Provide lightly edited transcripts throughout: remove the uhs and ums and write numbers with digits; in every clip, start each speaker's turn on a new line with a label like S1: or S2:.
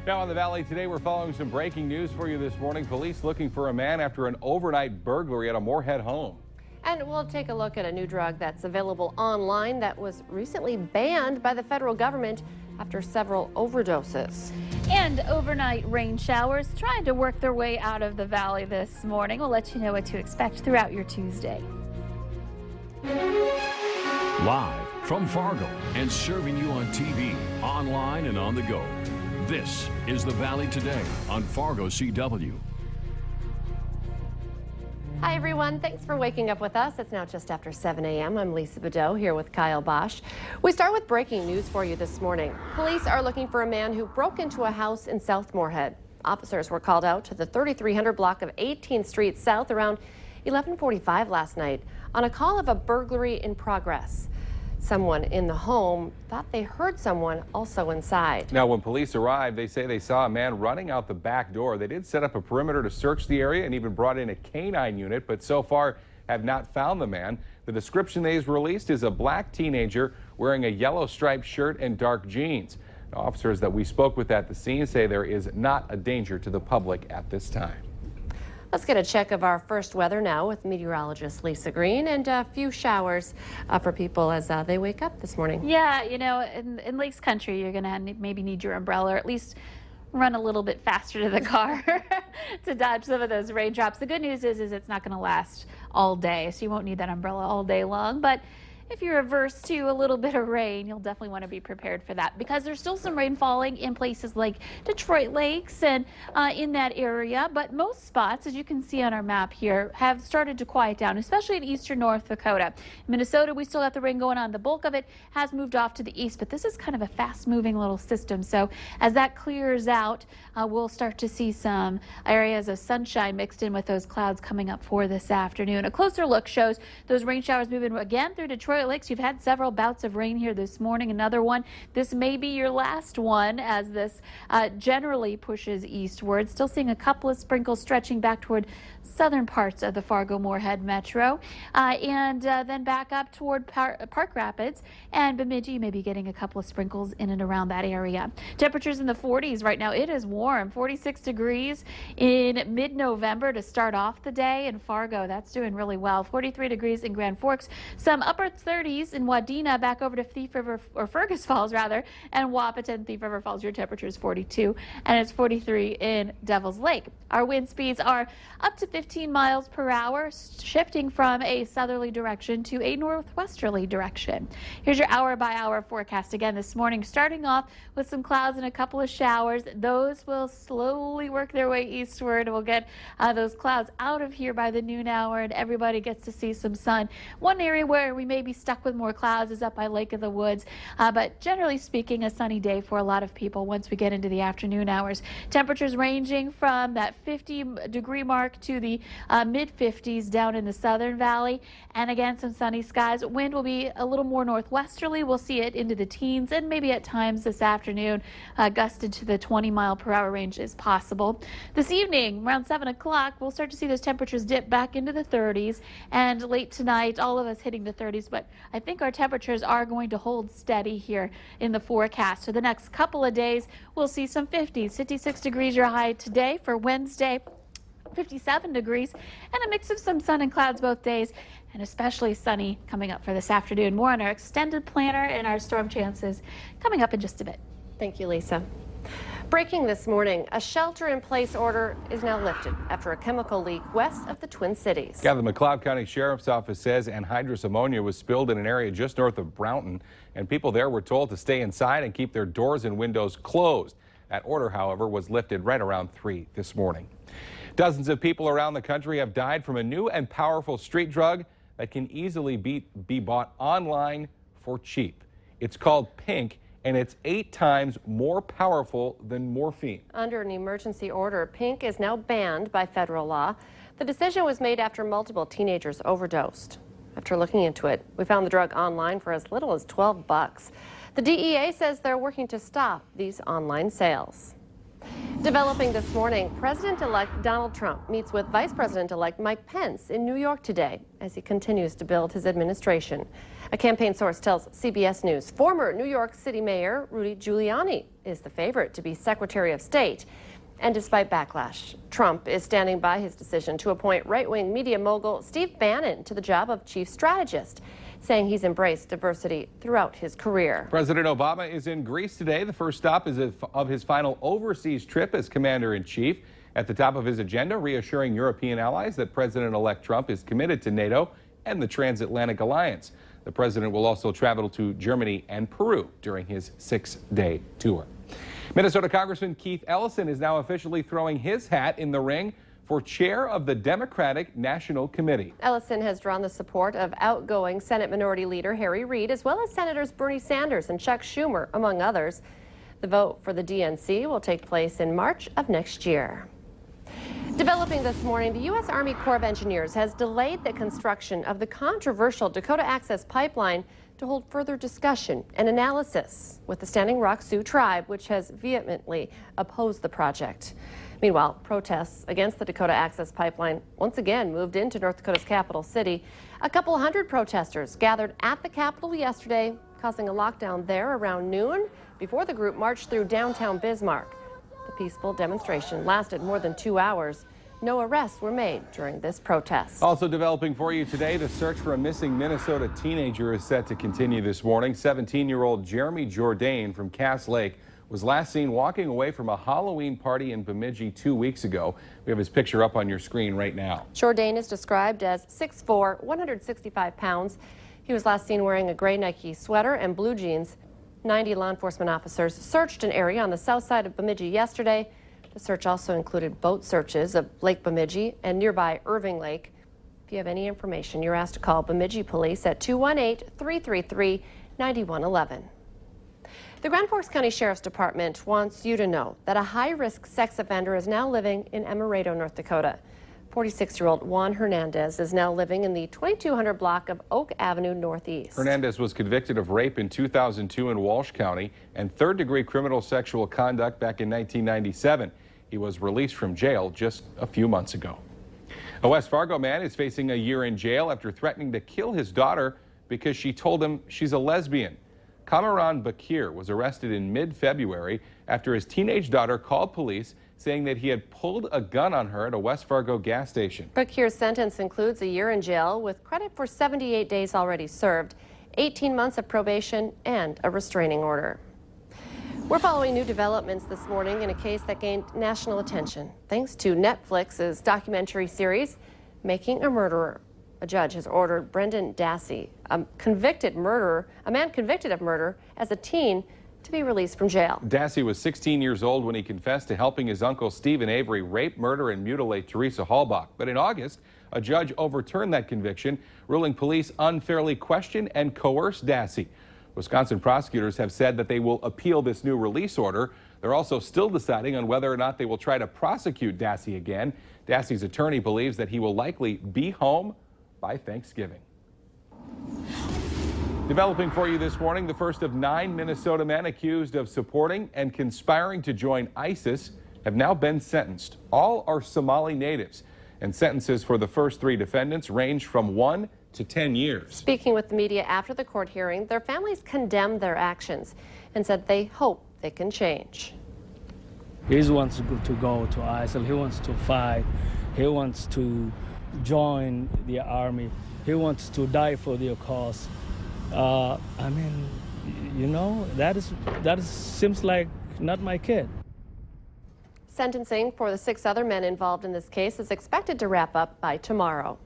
S1: Now on the Valley today, we're following some breaking news for you this morning. Police looking for a man after an overnight burglary at a Moorhead home.
S2: And we'll take a look at a new drug that's available online that was recently banned by the federal government after several overdoses.
S3: And overnight rain showers trying to work their way out of the valley this morning. We'll let you know what to expect throughout your Tuesday.
S4: Live from Fargo and serving you on TV, online, and on the go. This is the Valley Today on Fargo CW.
S2: Hi, everyone. Thanks for waking up with us. It's now just after 7 a.m. I'm Lisa Bedeau here with Kyle Bosch. We start with breaking news for you this morning. Police are looking for a man who broke into a house in South Moorhead. Officers were called out to the 3300 block of 18th Street South around 11:45 last night on a call of a burglary in progress. Someone in the home thought they heard someone also inside.
S1: Now, when police arrived, they say they saw a man running out the back door. They did set up a perimeter to search the area and even brought in a canine unit, but so far have not found the man. The description they've released is a black teenager wearing a yellow striped shirt and dark jeans. Now, officers that we spoke with at the scene say there is not a danger to the public at this time.
S2: Let's get a check of our first weather now with meteorologist Lisa Green, and a few showers for people as they wake up this morning.
S3: Yeah, you know, in Lakes Country, you're going to maybe need your umbrella, or at least run a little bit faster to the car to dodge some of those raindrops. The good news is it's not going to last all day, so you won't need that umbrella all day long. But if you're averse to a little bit of rain, you'll definitely want to be prepared for that, because there's still some rain falling in places like Detroit Lakes and in that area. But most spots, as you can see on our map here, have started to quiet down, especially in eastern North Dakota. In Minnesota, we still got the rain going on. The bulk of it has moved off to the east, but this is kind of a fast-moving little system. So as that clears out, we'll start to see some areas of sunshine mixed in with those clouds coming up for this afternoon. A closer look shows those rain showers moving again through Detroit Lakes. You've had several bouts of rain here this morning. Another one. This may be your last one as this generally pushes eastward. Still seeing a couple of sprinkles stretching back toward southern parts of the Fargo-Moorhead metro, and then back up toward Park Rapids and Bemidji. You may be getting a couple of sprinkles in and around that area. Temperatures in the 40s right now. It is warm. 46 degrees in mid-November to start off the day in Fargo. That's doing really well. 43 degrees in Grand Forks. Some upper 30s in Wadena, back over to Thief River, or Fergus Falls rather, and Wahpeton. Thief River Falls, your temperature is 42, and it's 43 in Devil's Lake. Our wind speeds are up to 15 miles per hour, shifting from a southerly direction to a northwesterly direction. Here's your hour-by-hour forecast again this morning, starting off with some clouds and a couple of showers. Those will slowly work their way eastward. We'll get those clouds out of here by the noon hour, and everybody gets to see some sun. One area where we may be stuck with more clouds is up by Lake of the Woods, but generally speaking, a sunny day for a lot of people once we get into the afternoon hours. Temperatures ranging from that 50-degree mark to the mid-50s down in the Southern Valley, and again some sunny skies. Wind will be a little more northwesterly. We'll see it into the teens, and maybe at times this afternoon gusted to the 20-mile-per-hour range is possible. This evening around 7 o'clock we'll start to see those temperatures dip back into the 30s, and late tonight all of us hitting the 30s, but I think our temperatures are going to hold steady here in the forecast. So the next couple of days we'll see some 50s. 56 degrees your high today for Wednesday, 57 degrees, and a mix of some sun and clouds both days, and especially sunny coming up for this afternoon. More on our extended planner and our storm chances coming up in just a bit.
S2: Thank you, Lisa. Breaking this morning, a shelter-in-place order is now lifted after a chemical leak west of the Twin Cities.
S1: Yeah, the McLeod County Sheriff's Office says anhydrous ammonia was spilled in an area just north of Brownton, and people there were told to stay inside and keep their doors and windows closed. That order, however, was lifted right around 3 this morning. Dozens of people around the country have died from a new and powerful street drug that can easily be bought online for cheap. It's called Pink, and it's 8 times more powerful than morphine.
S2: Under an emergency order, Pink is now banned by federal law. The decision was made after multiple teenagers overdosed. After looking into it, we found the drug online for as little as $12. The DEA says they're working to stop these online sales. Developing this morning, President-elect Donald Trump meets with Vice President-elect Mike Pence in New York today as he continues to build his administration. A campaign source tells CBS News former New York City Mayor Rudy Giuliani is the favorite to be Secretary of State. And despite backlash, Trump is standing by his decision to appoint right-wing media mogul Steve Bannon to the job of chief strategist, saying he's embraced diversity throughout his career.
S1: President Obama is in Greece today. The first stop is of his final overseas trip as commander-in-chief. At the top of his agenda, reassuring European allies that President-elect Trump is committed to NATO and the transatlantic alliance. The president will also travel to Germany and Peru during his 6-day tour. Minnesota Congressman Keith Ellison is now officially throwing his hat in the ring for chair of the Democratic National Committee.
S2: Ellison has drawn the support of outgoing Senate Minority Leader Harry Reid, as well as Senators Bernie Sanders and Chuck Schumer, among others. The vote for the DNC will take place in March of next year. Developing this morning, the U.S. Army Corps of Engineers has delayed the construction of the controversial Dakota Access Pipeline to hold further discussion and analysis with the Standing Rock Sioux tribe, which has vehemently opposed the project. Meanwhile, protests against the Dakota Access Pipeline once again moved into North Dakota's capital city. A couple hundred protesters gathered at the Capitol yesterday, causing a lockdown there around noon before the group marched through downtown Bismarck. The peaceful demonstration lasted more than 2 hours. No arrests were made during this protest.
S1: Also developing for you today, the search for a missing Minnesota teenager is set to continue this morning. 17-year-old Jeremy Jourdain from Cass Lake was last seen walking away from a Halloween party in Bemidji 2 weeks ago. We have his picture up on your screen right now.
S2: Jourdain is described as 6'4", 165 pounds. He was last seen wearing a gray Nike sweater and blue jeans. 90 law enforcement officers searched an area on the south side of Bemidji yesterday. The search also included boat searches of Lake Bemidji and nearby Irving Lake. If you have any information, you're asked to call Bemidji Police at 218-333-9111. The Grand Forks County Sheriff's Department wants you to know that a high-risk sex offender is now living in Emerado, North Dakota. 46-year-old Juan Hernandez is now living in the 2200 block of Oak Avenue Northeast.
S1: Hernandez was convicted of rape in 2002 in Walsh County and third-degree criminal sexual conduct back in 1997. He was released from jail just a few months ago. A West Fargo man is facing a year in jail after threatening to kill his daughter because she told him she's a lesbian. Kamaran Bakir was arrested in mid-February after his teenage daughter called police saying that he had pulled a gun on her at a West Fargo gas station.
S2: Bakir's sentence includes a year in jail with credit for 78 days already served, 18 months of probation, and a restraining order. We're following new developments this morning in a case that gained national attention thanks to Netflix's documentary series, Making a Murderer. A judge has ordered Brendan Dassey, a man convicted of murder as a teen, to be released from jail.
S1: Dassey was 16 years old when he confessed to helping his uncle Stephen Avery rape, murder, and mutilate Teresa Hallbach. But in August, a judge overturned that conviction, ruling police unfairly questioned and coerced Dassey. Wisconsin prosecutors have said that they will appeal this new release order. They're also still deciding on whether or not they will try to prosecute Dassey again. Dassey's attorney believes that he will likely be home by Thanksgiving. Developing for you this morning, the first of 9 Minnesota men accused of supporting and conspiring to join ISIS have now been sentenced. All are Somali natives, and sentences for the first 3 defendants range from 1 to 10 years.
S2: Speaking with the media after the court hearing, their families condemned their actions and said they hope they can change.
S5: He wants to go to ISIL. He wants to fight. He wants to join the army. He wants to die for their cause. I mean, you know, that seems like not my kid.
S2: Sentencing for the 6 other men involved in this case is expected to wrap up by tomorrow.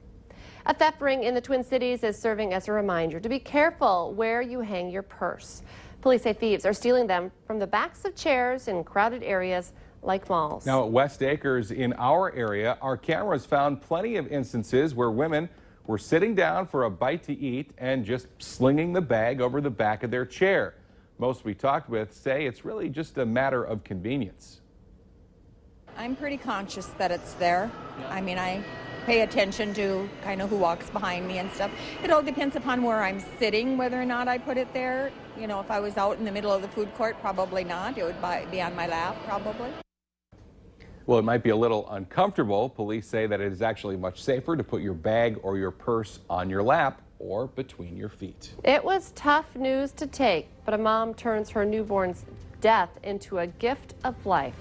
S2: A theft ring in the Twin Cities is serving as a reminder to be careful where you hang your purse. Police say thieves are stealing them from the backs of chairs in crowded areas like malls.
S1: Now at West Acres in our area, our cameras found plenty of instances where women were sitting down for a bite to eat and just slinging the bag over the back of their chair. Most we talked with say it's really just a matter of convenience.
S6: I'm pretty conscious that it's there. I mean, I pay attention to kind of who walks behind me and stuff. It all depends upon where I'm sitting, whether or not I put it there. You know, if I was out in the middle of the food court, probably not. It would be on my lap, probably.
S1: Well, it might be a little uncomfortable. Police say that it is actually much safer to put your bag or your purse on your lap or between your feet.
S2: It was tough news to take, but a mom turns her newborn's death into a gift of life.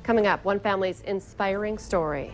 S2: Coming up, one family's inspiring story.